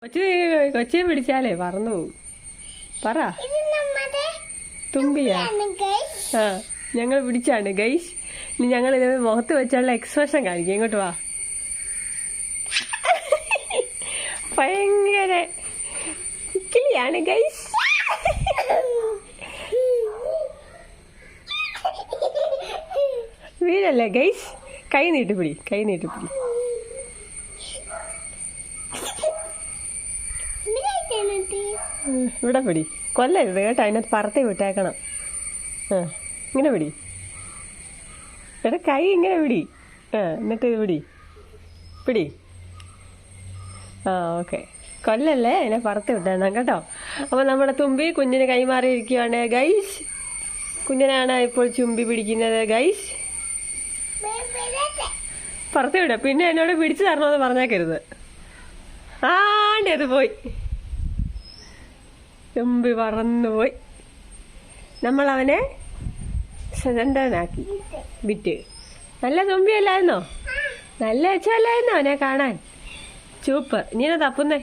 കൊച്ചിയെ പിടിച്ചാലേ പറന്നു പോവും. പറ. തുമ്പിയാ? ആ, ഞങ്ങൾ പിടിച്ചാണ് ഗൈസ്. ഇനി ഞങ്ങൾ ഇത് മുഖത്ത് വെച്ചുള്ള എക്സ്പ്രഷൻ കാണിക്കും. ഇങ്ങോട്ട് വാ. ഭയങ്കര കിളിയാണ് ഗൈസ്. വീഴല്ലേ ഗൈസ്. കൈ നീട്ടിപ്പിടി, കൈ നീട്ടിപ്പിടി. ഇവിടെ പിടി, കൊല്ലരുത് കേട്ടോ. അതിനകത്ത് പറത്തി വിട്ടേക്കണം. ഇങ്ങനെ പിടി. എടാ കൈ ഇങ്ങനെ പിടി. എന്നിട്ട് ഇത് പിടി, പിടി. ഓക്കെ. കൊല്ലല്ലേ, അതിനെ പറത്തി വിട്ടേണം കേട്ടോ. അപ്പോൾ നമ്മുടെ തുമ്പി കുഞ്ഞിന് കൈമാറിയിരിക്കുകയാണ് ഗൈസ്. കുഞ്ഞിനാണ് ഇപ്പോൾ ചുംബി പിടിക്കുന്നത് ഗൈസ്. പറത്തി വിട. പിന്നെ എന്നോട് പിടിച്ചു തരണമെന്ന് പറഞ്ഞേക്കരുത്. അത് പോയി. തുമ്പി പറന്നുപോയി. നമ്മളവനെ സ്വതന്ത്രനാക്കി വിറ്റ്. നല്ല തുമ്പിയല്ലായിരുന്നോ? നല്ല വെച്ചല്ലായിരുന്നോ അവനെ കാണാൻ? സൂപ്പർ. ഇനി തപ്പുന്നേ.